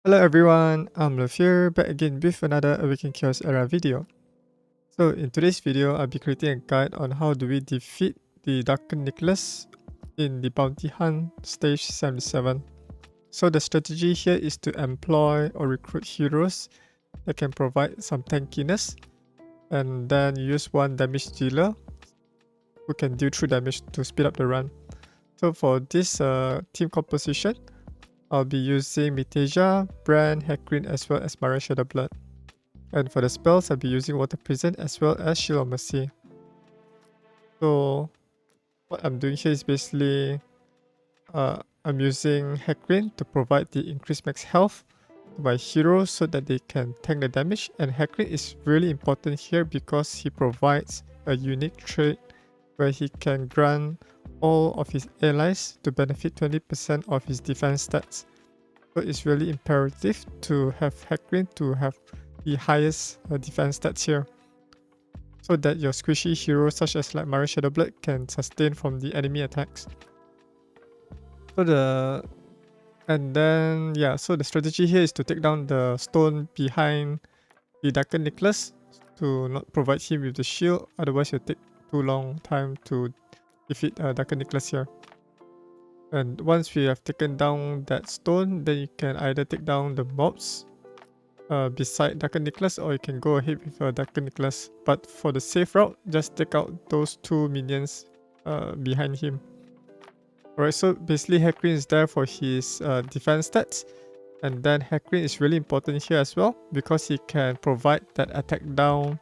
Hello everyone, I'm Love here, back again with another Awaken Chaos Era video. So in today's video, I'll be creating a guide on how do we defeat the Darkened Nicklaus in the Bounty Hunt stage 77. So the strategy here is to employ or recruit heroes that can provide some tankiness, and then use one damage dealer who can deal 3 damage to speed up the run. So for this team composition, I'll be using Mytheasia, Bran, Hakrin as well as Marian Shadowblood. And for the spells, I'll be using Water Prison as well as Shield of Mercy. So what I'm doing here is basically I'm using Hakrin to provide the increased max health to my heroes so that they can tank the damage. And Hakrin is really important here because he provides a unique trait where he can grant all of his allies to benefit 20% of his defense stats. So it's really imperative to have Hakrin to have the highest defense stats here, so that your squishy heroes such as like Marian Shadowblood can sustain from the enemy attacks. So the strategy here is to take down the stone behind the Darkened Nicklaus to not provide him with the shield, otherwise it'll take too long time to defeat Darkened Nicklaus here. And once we have taken down that stone, then you can either take down the mobs beside Darkened Nicklaus, or you can go ahead with Darkened Nicklaus. But for the safe route, just take out those 2 minions behind him. Alright, so basically Hakrin is there for his defense stats. And then Hakrin is really important here as well, because he can provide that attack down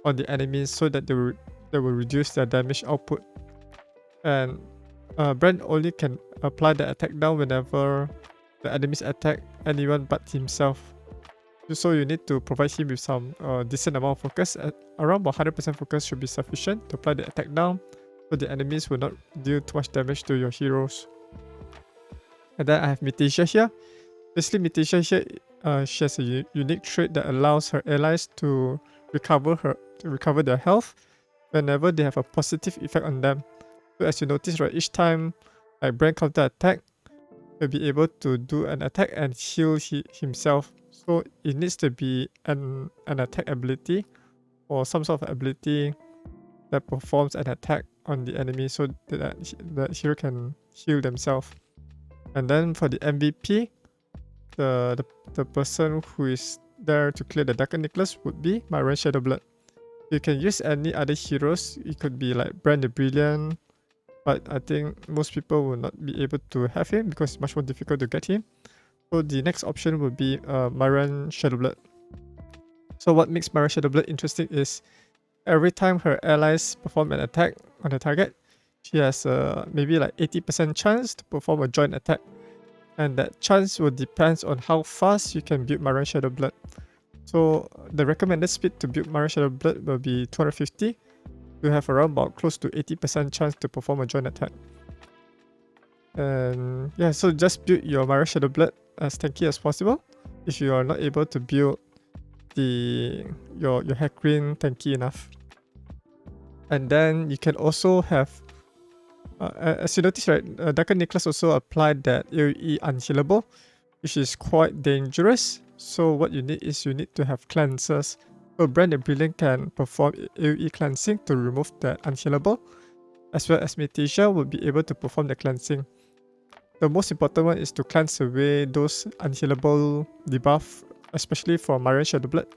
on the enemies so that they will reduce their damage output. And Bran only can apply the attack down whenever the enemies attack anyone but himself. So you need to provide him with some decent amount of focus. Around 100% focus should be sufficient to apply the attack down, so the enemies will not deal too much damage to your heroes. And then I have Mytheasia here. Basically Mytheasia here, she has a unique trait that allows her allies to recover their health whenever they have a positive effect on them. So as you notice, right, each time like Bran counter attack, he'll be able to do an attack and heal himself. So it needs to be an attack ability or some sort of ability that performs an attack on the enemy so that the hero can heal themselves. And then for the MVP, the person who is there to clear the Darkened Nicklaus would be Marian Shadowblood. You can use any other heroes. It could be like Bran the Brilliant, but I think most people will not be able to have him because it's much more difficult to get him. So the next option would be Marian Shadowblood. So what makes Marian Shadowblood interesting is every time her allies perform an attack on the target, she has maybe like 80% chance to perform a joint attack. And that chance will depend on how fast you can build Marian Shadowblood. So the recommended speed to build Marian Shadowblood will be 250. You have around about close to 80% chance to perform a joint attack. And yeah, so just build your Marian Shadowblood as tanky as possible. If you are not able to build your Hakrin tanky enough. And then you can also have, as you notice, right, Darkened Nicklaus also applied that AoE Unhealable, which is quite dangerous. So what you need is you need to have cleansers. So Bran the Brilliant can perform AoE cleansing to remove the Unhealable, as well as Mytheasia will be able to perform the cleansing. The most important one is to cleanse away those Unhealable debuff, especially for Marian Shadowblood,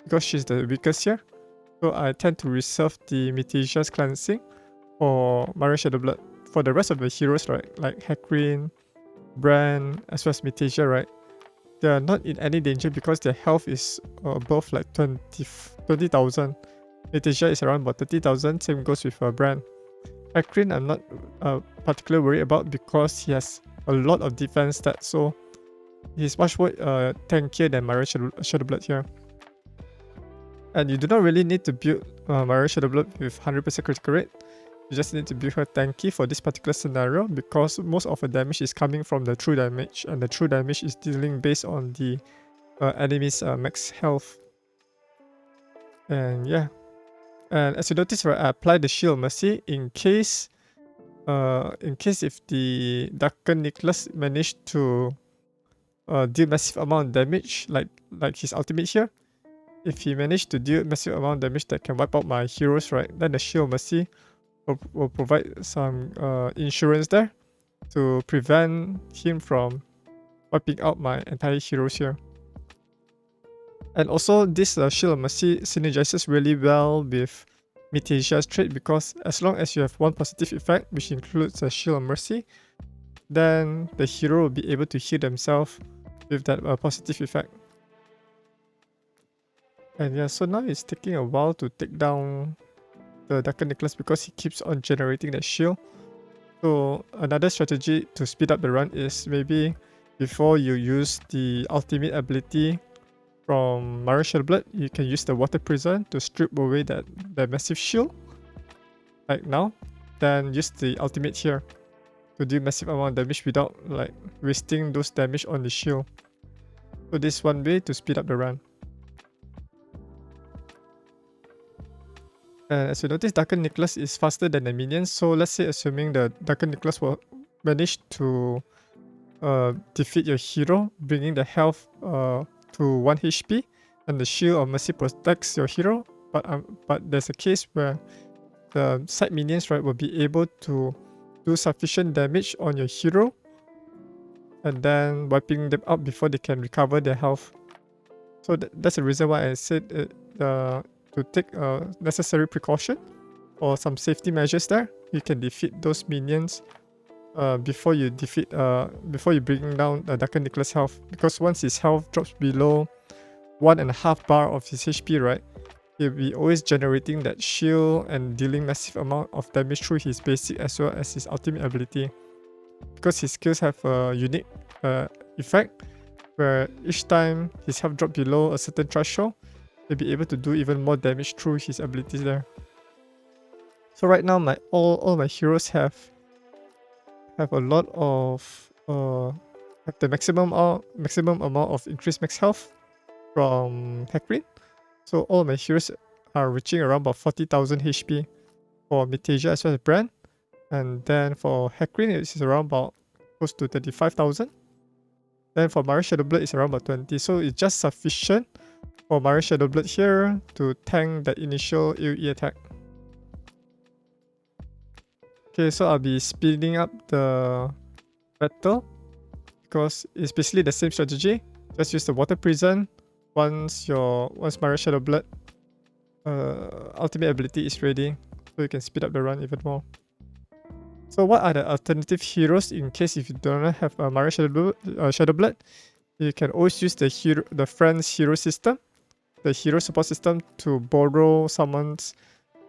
because she's the weakest here. So I tend to reserve the Mythesia's cleansing for Marian Shadowblood. For the rest of the heroes, right, like Hakrin, Bran, as well as Mytheasia, right, they are not in any danger because their health is above like 20,000. Mytheasia is around about 30,000, same goes with Bran. Hakrin I'm not particularly worried about because he has a lot of defense stats, so he's much more tankier than Marian Shadowblood here. And you do not really need to build Marian Shadowblood with 100% critical rate. You just need to build her tanky for this particular scenario because most of the damage is coming from the true damage, and the true damage is dealing based on the enemy's max health. And yeah. And as you notice, right, I applied the Shield of Mercy in case if the Darkened Nicklaus managed to deal massive amount of damage like his ultimate here. If he managed to deal massive amount of damage that can wipe out my heroes, right, then the Shield of Mercy will provide some insurance there to prevent him from wiping out my entire heroes here. And also this Shield of Mercy synergizes really well with Mytheasia's trait, because as long as you have one positive effect, which includes a Shield of Mercy, then the hero will be able to heal themselves with that positive effect. And yeah, so now it's taking a while to take down the Darkened Nicklaus because he keeps on generating that shield. So another strategy to speed up the run is maybe before you use the ultimate ability from Marian Shadowblood, you can use the Water Prison to strip away that massive shield, like now. Then use the ultimate here to do massive amount of damage without like wasting those damage on the shield. So this is one way to speed up the run. And as you notice, Darkened Nicklaus is faster than the minions. So let's say assuming the Darkened Nicklaus will manage to defeat your hero, bringing the health to 1 HP, and the Shield of Mercy protects your hero. But there's a case where the side minions, right, will be able to do sufficient damage on your hero, and then wiping them out before they can recover their health. So that's the reason why I said to take necessary precaution or some safety measures there. You can defeat those minions before you bring down the Darkened Nicklaus health, because once his health drops below 1.5 bar of his HP, right, he'll be always generating that shield and dealing massive amount of damage through his basic as well as his ultimate ability, because his skills have a unique effect where each time his health drops below a certain threshold, he'll be able to do even more damage through his abilities there. So right now all my heroes have a lot of have the maximum amount of increased max health from Hakrin. So all my heroes are reaching around about 40,000 HP for Mytheasia as well as Brand. And then for Hakrin, it's around about close to 35,000. Then for Marian Shadowblood, it's around about 20. So it's just sufficient for Marian Shadowblood here to tank the initial AoE attack. Okay, so I'll be speeding up the battle because it's basically the same strategy. Just use the Water Prison once Marian Shadowblood ultimate ability is ready, so you can speed up the run even more. So what are the alternative heroes in case if you do not have a Marian Shadowblood? You can always use the friend's hero system, the hero support system, to borrow someone's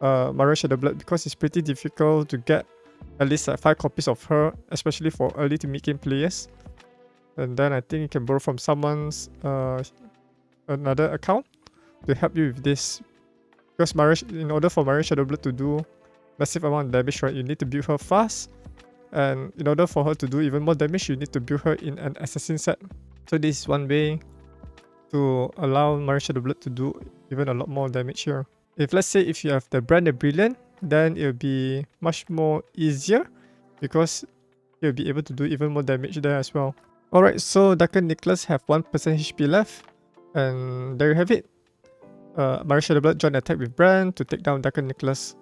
Marian Shadowblood, because it's pretty difficult to get at least 5 copies of her, especially for early to mid-game players. And then I think you can borrow from someone's another account to help you with this. Because in order for Marian Shadowblood to do massive amount of damage, right, you need to build her fast. And in order for her to do even more damage, you need to build her in an assassin set. So this is one way to allow Marian Shadowblood to do even a lot more damage here. If let's say if you have the Brand the Brilliant, then it'll be much more easier because you'll be able to do even more damage there as well. Alright, so Darkened Nicklaus have 1% HP left, and there you have it. Marian Shadowblood joined attack with Brand to take down Darkened Nicklaus.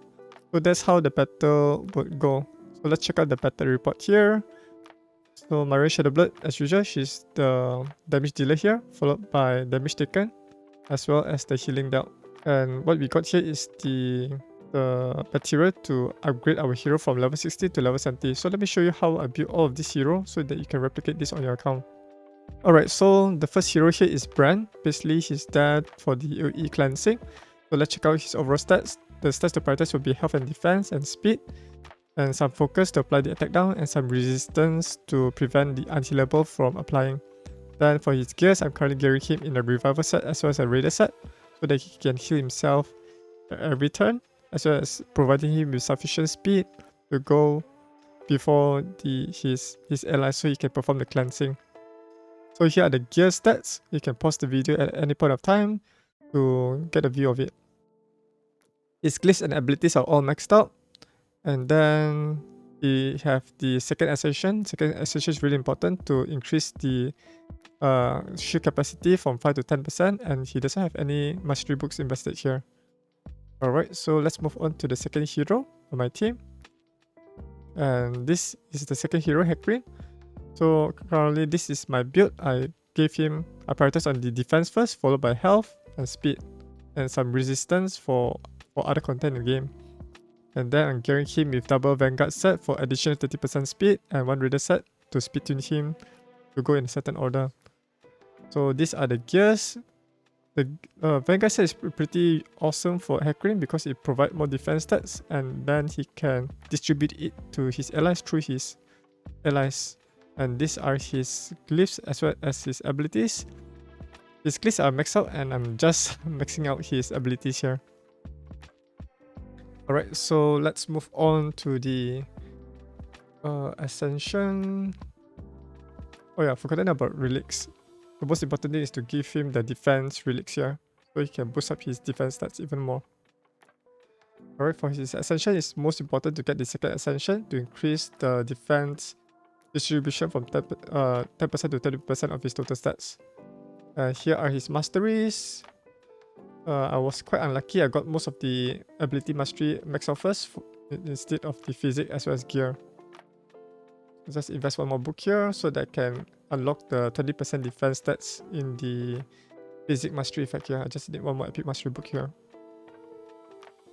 So that's how the battle would go. So let's check out the battle report here. So Marian Shadowblood, as usual, she's the damage dealer here, followed by damage taken, as well as the healing dealt. And what we got here is the material to upgrade our hero from level 60 to level 70. So let me show you how I built all of this hero so that you can replicate this on your account. Alright, so the first hero here is Brand. Basically, he's there for the AoE cleansing. So let's check out his overall stats. The stats to prioritize will be health and defense and speed, and some focus to apply the attack down, and some resistance to prevent the Unhealable from applying. Then for his gears, I'm currently gearing him in a revival set as well as a raider set, so that he can heal himself every turn, as well as providing him with sufficient speed to go before his allies so he can perform the cleansing. So here are the gear stats. You can pause the video at any point of time to get a view of it. His glyphs and abilities are all maxed out, and then he have the second ascension. Second ascension is really important to increase the shield capacity from 5 to 10%, and he doesn't have any mastery books invested here. Alright, so let's move on to the second hero of my team. And this is the second hero, Hakrin. So currently this is my build. I prioritize on the defense first, followed by health and speed, and some resistance for other content in the game. And then I'm gearing him with double Vanguard set for additional 30% speed, and one Raider set to speed tune him to go in a certain order. So these are the gears. The Vanguard set is pretty awesome for Hakrin because it provides more defense stats, and then he can distribute it to his allies through his allies. And these are his glyphs as well as his abilities. His glyphs are maxed out, and I'm just maxing out his abilities here. Alright, so let's move on to the Ascension. Oh yeah, forgotten about relics. The most important thing is to give him the defense relics here, so he can boost up his defense stats even more. Alright, for his Ascension, it's most important to get the second Ascension to increase the defense distribution from 10% to 30% of his total stats. Here are his masteries. I was quite unlucky. I got most of the ability mastery maxed out first instead of the physics as well as gear. Just invest one more book here so that I can unlock the 20% defense stats in the physics mastery effect here. I just need one more epic mastery book here.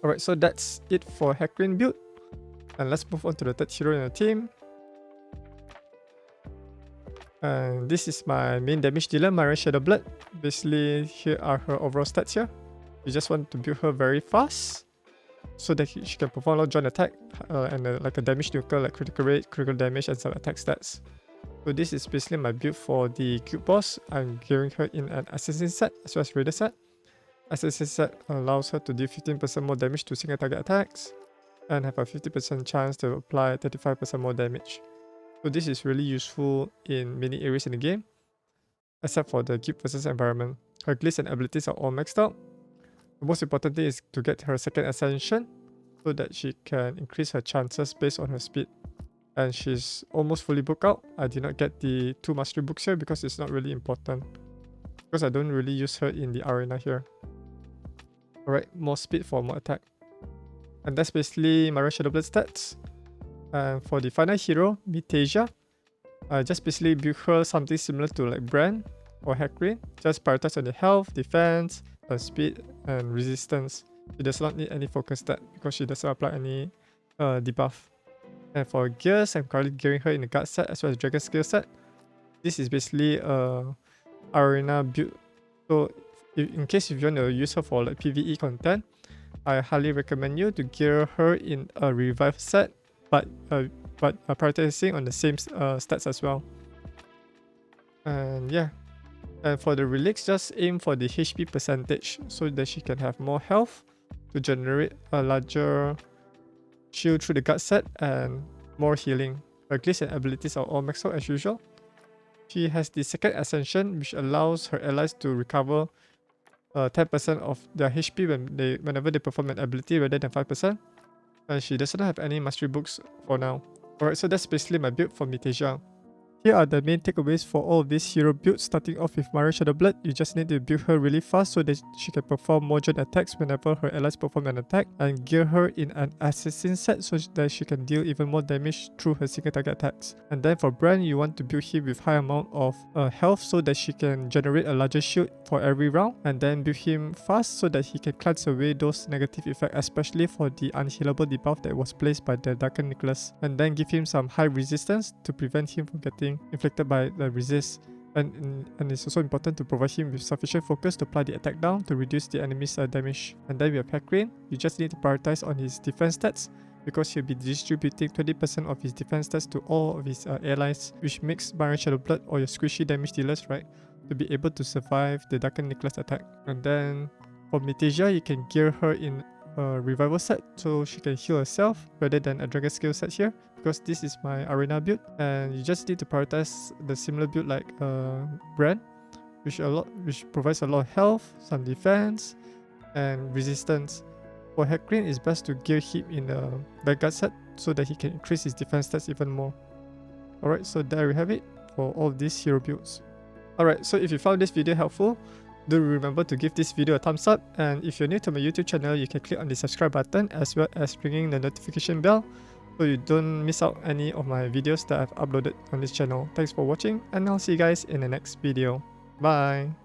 Alright, so that's it for Hakrin build. And let's move on to the third hero in the team. And this is my main damage dealer, Marian Shadowblood. Basically, here are her overall stats here. You just want to build her very fast so that she can perform a lot of joint attack and like a damage nuker, like critical rate, critical damage, and some attack stats. So this is basically my build for the cube boss. I'm gearing her in an assassin set as well as raider set. Assassin set allows her to deal 15% more damage to single target attacks and have a 50% chance to apply 35% more damage. So this is really useful in many areas in the game, except for the guild versus environment. Her glyphs and abilities are all maxed out. The most important thing is to get her second ascension so that she can increase her chances based on her speed. And she's almost fully booked out. I did not get the 2 mastery books here because it's not really important, because I don't really use her in the arena here. Alright, more speed for more attack. And that's basically Marian Shadowblood stats. And for the final hero, Mytheasia, I just basically build her something similar to like Bran or Hakrin. Just prioritize on the health, defense, speed, and resistance. She does not need any focus stat because she doesn't apply any debuff. And for gears, I'm currently gearing her in the guard set as well as dragon skill set. This is basically a arena build. So in case if you want to use her for like PvE content, I highly recommend you to gear her in a revive set, but prioritizing on the same stats as well. And yeah, and for the relics, just aim for the HP percentage so that she can have more health to generate a larger shield through the guard set and more healing. Her glyphs and abilities are all maxed out as usual. She has the second ascension, which allows her allies to recover 10% of their HP whenever they perform an ability rather than 5%. And she doesn't have any mastery books for now. Alright, so that's basically my build for Mytheasia. Here are the main takeaways for all of these hero builds. Starting off with Marian Shadowblood, you just need to build her really fast so that she can perform more joint attacks whenever her allies perform an attack, and gear her in an assassin set so that she can deal even more damage through her single target attacks. And then for Bran, you want to build him with high amount of health so that she can generate a larger shield for every round, and then build him fast so that he can cleanse away those negative effects, especially for the Unhealable debuff that was placed by the Darkened Nicklaus, and then give him some high resistance to prevent him from getting inflicted by the resist. And it's also important to provide him with sufficient focus to apply the attack down to reduce the enemy's damage. And then we have Hakrin. You just need to prioritize on his defense stats because he'll be distributing 20% of his defense stats to all of his allies, which makes Marian Shadowblood or your squishy damage dealers, right, to be able to survive the Darkened Nicklaus attack. And then for Mytheasia, you can gear her in a revival set so she can heal herself rather than a dragon skill set here, because this is my arena build. And you just need to prioritize the similar build like Bran, which provides a lot of health, some defense, and resistance. For Hakrin, it's best to gear him in a Vanguard set so that he can increase his defense stats even more. Alright, so there we have it for all of these hero builds. Alright, so if you found this video helpful, do remember to give this video a thumbs up, and if you're new to my YouTube channel, you can click on the subscribe button as well as ringing the notification bell so you don't miss out any of my videos that I've uploaded on this channel. Thanks for watching, and I'll see you guys in the next video. Bye!